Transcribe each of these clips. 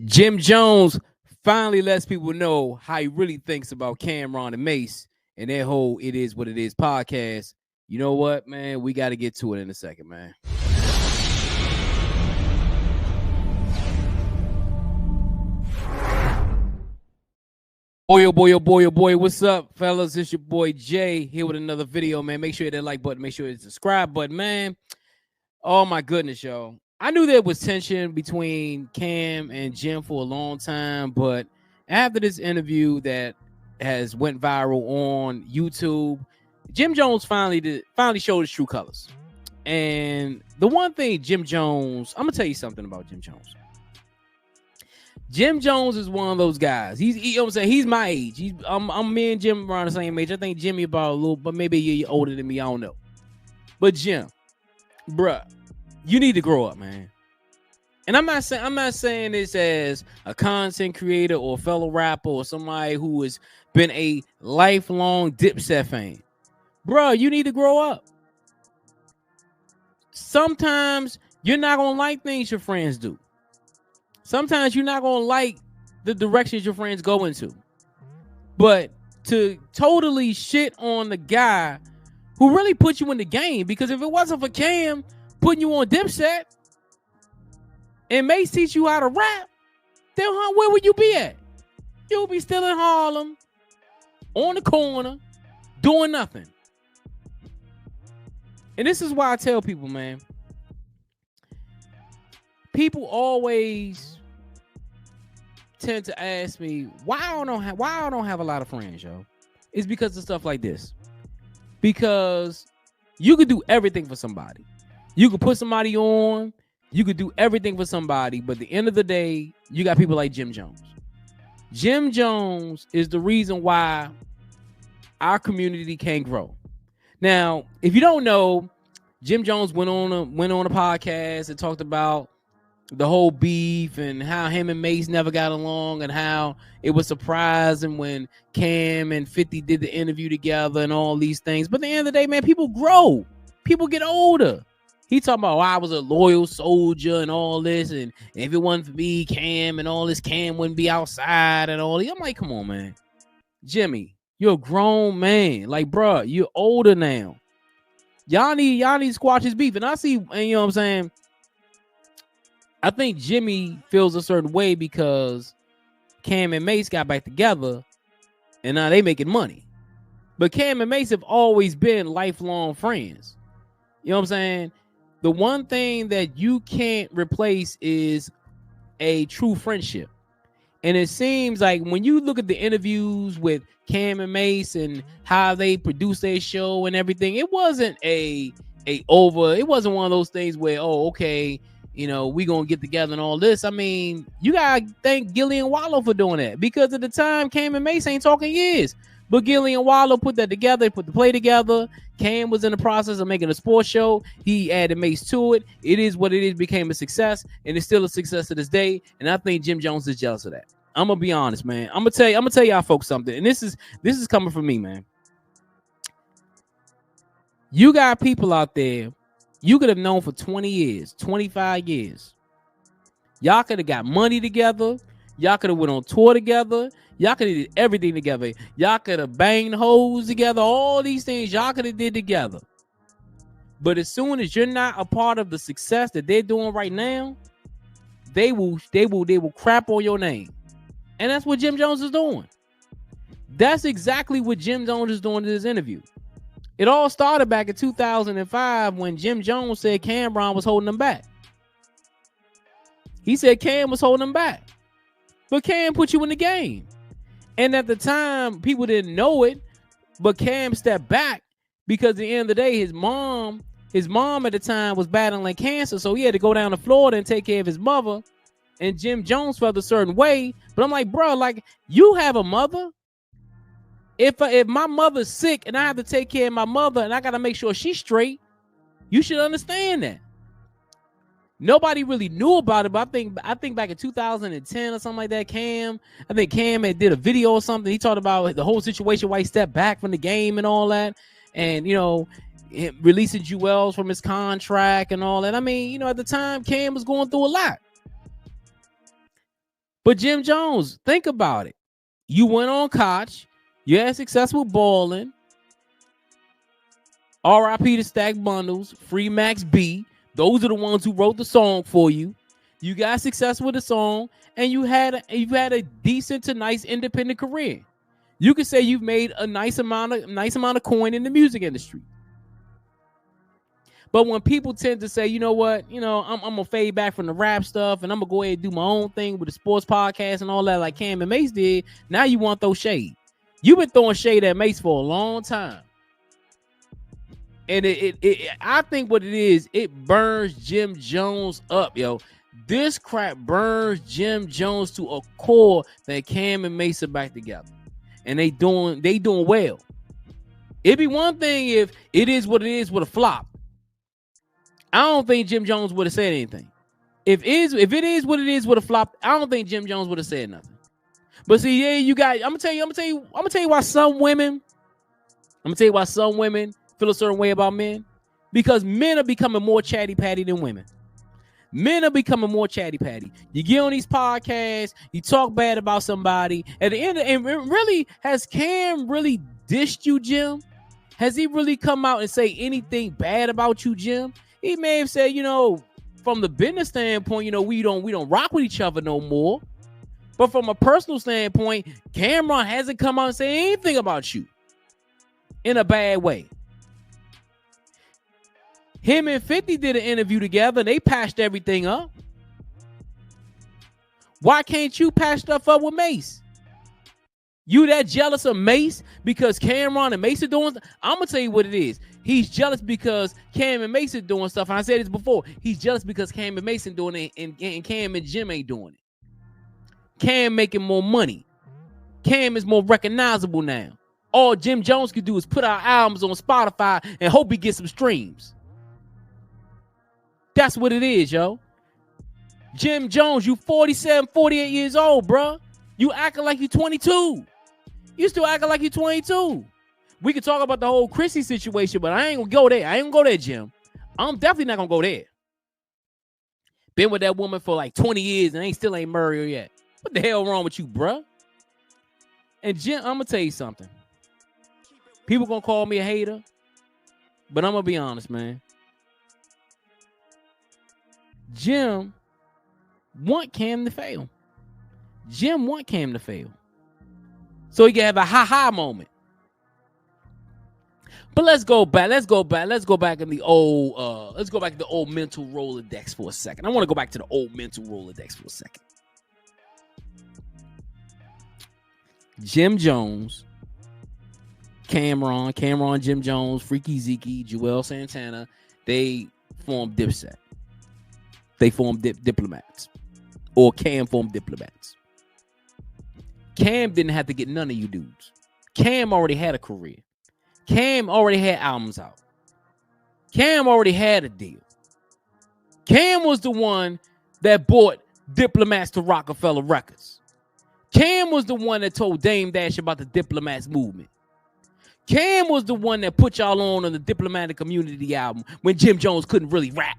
Jim Jones finally lets people know how he really thinks about Camron and Mase and their whole It Is What It Is podcast. You know what, man? We got to get to it in a second, man. Boy, oh boy, oh boy, oh boy. What's up, fellas? It's your boy Jay here with another video, man. Make sure you hit that like button. Make sure you hit the subscribe button, man. Oh, my goodness, y'all. I knew there was tension between Cam and Jim for a long time, but after this interview that has went viral on YouTube, Jim Jones finally showed his true colors. And the one thing Jim Jones, I'm going to tell you something about Jim Jones. Jim Jones is one of those guys. You know what I'm saying? He's my age. I'm me and Jim around the same age. I think Jimmy about a little, but maybe you're older than me. I don't know. But Jim, bruh, you need to grow up, man. And I'm not saying this as a content creator or a fellow rapper or somebody who has been a lifelong Dipset fan. Bruh, you need to grow up. Sometimes you're not gonna like things your friends do. Sometimes you're not going to like the directions your friends go into. But to totally shit on the guy who really put you in the game, because if it wasn't for Cam putting you on Dipset and Mase teach you how to rap, then where would you be at? You'll be still in Harlem, on the corner, doing nothing. And this is why I tell people, man, people always tend to ask me why I don't have a lot of friends, yo. It's because of stuff like this. Because you could do everything for somebody. You could put somebody on. You could do everything for somebody. But at the end of the day, you got people like Jim Jones. Jim Jones is the reason why our community can't grow. Now, if you don't know, Jim Jones went on a podcast and talked about the whole beef and how him and Mase never got along and how it was surprising when Cam and 50 did the interview together and all these things. But at the end of the day, man, people grow. People get older. He talking about, I was a loyal soldier and all this. And if it wasn't for me, Cam and all this, Cam wouldn't be outside and all this. I'm like, come on, man. Jimmy, you're a grown man. Like, bro, you're older now. Y'all need to squash his beef. And I see, and you know what I'm saying? I think Jimmy feels a certain way because Cam and Mase got back together and now they making money. But Cam and Mase have always been lifelong friends. You know what I'm saying? The one thing that you can't replace is a true friendship. And it seems like when you look at the interviews with Cam and Mase and how they produce their show and everything, it wasn't it wasn't one of those things where, oh, okay, you know, we gonna get together and all this. I mean, you gotta thank Gillian Wallow for doing that, because at the time Cam and Mase ain't talking years, but Gillian Wallow put that together, put the play together. Cam was in the process of making a sports show. He added Mase to it. It Is What It Is became a success, and it's still a success to this day. And I think Jim Jones is jealous of that. I'm gonna be honest, man. I'm gonna tell y'all folks something, and this is coming from me, man. You got people out there you could have known for 20 years, 25 years. Y'all could have got money together. Y'all could have went on tour together. Y'all could have did everything together. Y'all could have banged hoes together. All these things y'all could have did together. But as soon as you're not a part of the success that they're doing right now, they will crap on your name. And that's what Jim Jones is doing. That's exactly what Jim Jones is doing in this interview. It all started back in 2005 when Jim Jones said Camron was holding him back. He said Cam was holding him back. But Cam put you in the game. And at the time, people didn't know it, but Cam stepped back because at the end of the day, his mom at the time was battling cancer, so he had to go down to Florida and take care of his mother. And Jim Jones felt a certain way. But I'm like, bro, like, you have a mother? If my mother's sick and I have to take care of my mother and I got to make sure she's straight, you should understand that. Nobody really knew about it, but I think back in 2010 or something like that, Cam had did a video or something. He talked about the whole situation, why he stepped back from the game and all that. And, you know, releasing Jewels from his contract and all that. I mean, you know, at the time, Cam was going through a lot. But Jim Jones, think about it. You went on Koch. You had successful balling. R.I.P. to Stack Bundles. Free Max B. Those are the ones who wrote the song for you. You got successful with the song, and you've had a decent to nice independent career. You could say you've made a nice amount of coin in the music industry. But when people tend to say, you know what, I'm gonna fade back from the rap stuff, and I'm gonna go ahead and do my own thing with the sports podcast and all that, like Cam and Mase did. Now you want to throw shade. You've been throwing shade at Mase for a long time. And I think what it is, it burns Jim Jones up, yo. This crap burns Jim Jones to a core that Cam and Mase are back together. And they doing well. It'd be one thing if it is what it is with a flop. I don't think Jim Jones would have said anything. If it is what it is with a flop, I don't think Jim Jones would have said nothing. But see, yeah, you got. I'm gonna tell you why some women feel a certain way about men. Because men are becoming more chatty patty than women. Men are becoming more chatty patty. You get on these podcasts, you talk bad about somebody. At the end, and really, has Cam really dissed you, Jim? Has he really come out and say anything bad about you, Jim? He may have said, from the business standpoint, we don't rock with each other no more. But from a personal standpoint, Camron hasn't come out and said anything about you in a bad way. Him and 50 did an interview together, and they patched everything up. Why can't you patch stuff up with Mase? You that jealous of Mase because Camron and Mase are doing stuff? I'm going to tell you what it is. He's jealous because Cam and Mase are doing stuff. And I said this before. He's jealous because Cam and Mase are doing it, and Cam and Jim ain't doing it. Cam making more money. Cam is more recognizable now. All Jim Jones could do is put out albums on Spotify and hope he gets some streams. That's what it is, yo. Jim Jones, you 47, 48 years old, bro. You acting like you 22. You still acting like you 22. We could talk about the whole Chrissy situation, but I ain't gonna go there. I ain't gonna go there, Jim. I'm definitely not gonna go there. Been with that woman for like 20 years and still ain't married her yet. What the hell wrong with you, bro? And Jim, I'm gonna tell you something. People gonna call me a hater, but I'm gonna be honest, man. Jim want Cam to fail. Jim want Cam to fail, so he can have a ha-ha moment. But let's go back in the old. Let's go back to the old mental Rolodex for a second. I want to go back to the old mental Rolodex for a second. Jim Jones, Camron, Jim Jones, Freaky Zeke, Joel Santana, they formed Dipset. They formed Diplomats. Or Cam formed Diplomats. Cam didn't have to get none of you dudes. Cam already had a career. Cam already had albums out. Cam already had a deal. Cam was the one that bought Diplomats to Rockefeller Records. Cam was the one that told Dame Dash about the Diplomats movement. Cam was the one that put y'all on the Diplomatic Community album when Jim Jones couldn't really rap.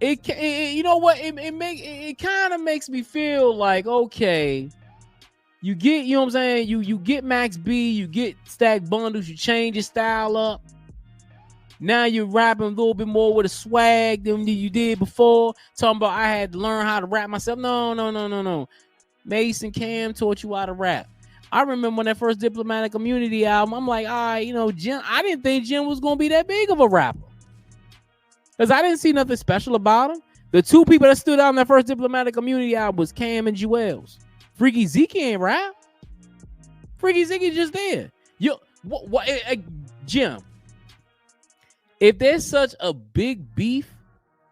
You know what? It kind of makes me feel like, okay, you get, you know what I'm saying? You get Max B, you get Stack Bundles, you change your style up. Now you're rapping a little bit more with a swag than you did before. Talking about I had to learn how to rap myself. No. Mase and Cam taught you how to rap. I remember when that first Diplomatic Community album, I'm like, all right, Jim, I didn't think Jim was going to be that big of a rapper. Because I didn't see nothing special about him. The two people that stood out on that first Diplomatic Community album was Cam and Joel's. Freaky Zeke ain't rap. Freaky Zeke is just there. Jim, if there's such a big beef,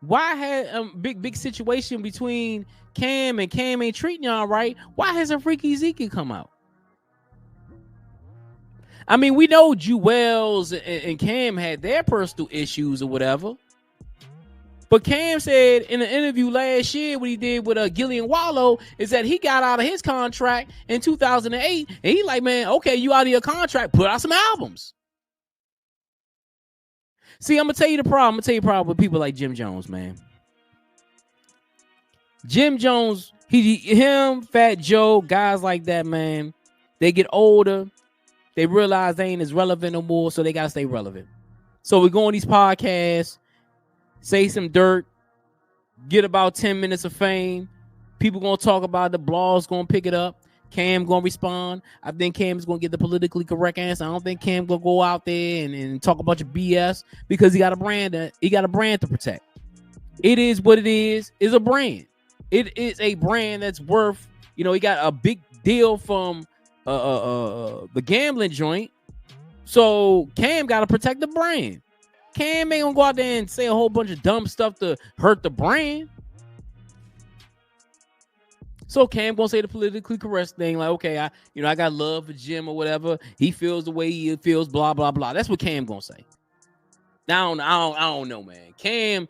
why had a big situation between Cam and Cam ain't treating y'all right? Why hasn't Freaky Zeke come out? I mean, we know Joel's and Cam had their personal issues or whatever. But Cam said in an interview last year, what he did with Gillian Wallow is that he got out of his contract in 2008. And he like, man, okay, you out of your contract, put out some albums. See, I'm going to tell you the problem. With people like Jim Jones, man. Jim Jones, Him, Fat Joe, guys like that, man, they get older. They realize they ain't as relevant no more, so they got to stay relevant. So we go on these podcasts, say some dirt, get about 10 minutes of fame. People going to talk about it. The blogs going to pick it up. Cam going to respond. I think Cam is going to get the politically correct answer. I don't think Cam going to go out there and talk a bunch of BS because he got a brand to protect. It is what it is. It's a brand. It is a brand that's worth, he got a big deal from the gambling joint. So Cam got to protect the brand. Cam ain't gonna go out there and say a whole bunch of dumb stuff to hurt the brand. So Cam gonna say the politically correct thing, like, okay, I got love for Jim or whatever. He feels the way he feels, blah blah blah. That's what Cam gonna say. Now I don't know, man. Cam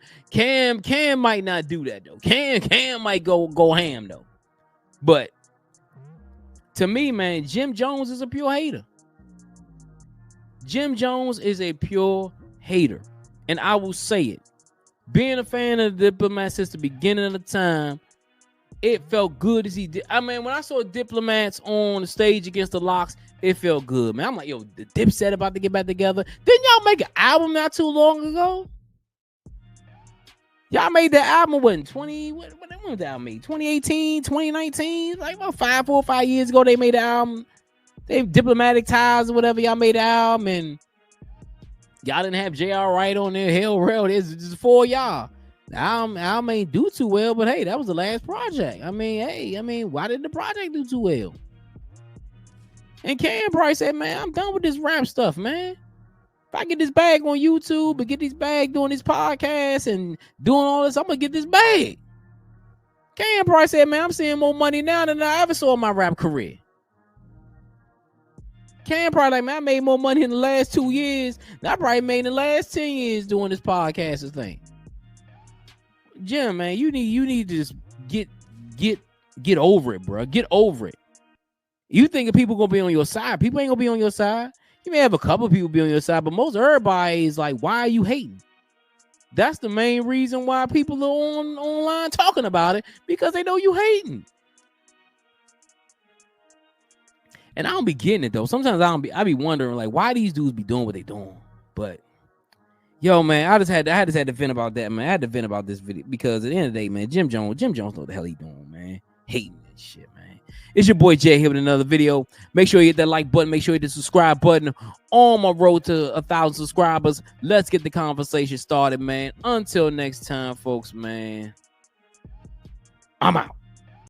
might not do that though. Cam might go ham though. But to me, man, Jim Jones is a pure hater. Jim Jones is a pure hater. And I will say it. Being a fan of the Diplomat since the beginning of the time, it felt good as he did. I mean, when I saw Diplomats on the stage against the Locks, it felt good, man. I'm like, yo, the Dipset about to get back together. Didn't y'all make an album not too long ago? Y'all made that album when 2018, 2019, like about 4 or 5 years ago, they made the album. They Diplomatic Ties or whatever, y'all made the album, and y'all didn't have J.R. Wright on there. Hell, real, this is for y'all. The album ain't do too well, but hey, that was the last project. Why did the project do too well? And Cam probably said, man, I'm done with this rap stuff, man. If I get this bag on YouTube and get this bag doing this podcast and doing all this, I'm gonna get this bag. Cam probably said, man, I'm seeing more money now than I ever saw in my rap career. Cam probably like, man, I made more money in the last 2 years than I probably made in the last 10 years doing this podcast thing. Jim, man, you need to just get over it, bro. Get over it. You think if people gonna be on your side? People ain't gonna be on your side. You may have a couple of people be on your side, but most everybody is like, why are you hating? That's the main reason why people are online talking about it, because they know you hating. And I don't be getting it though. Sometimes I be wondering like why these dudes be doing what they doing. But yo, man, I just had to vent about that, man. I had to vent about this video because at the end of the day, man, Jim Jones know what the hell he doing, man. Hating that shit, man. It's your boy Jay here with another video. Make sure you hit that like button. Make sure you hit the subscribe button. On my road to 1,000 subscribers. Let's get the conversation started, man. Until next time, folks, man. I'm out.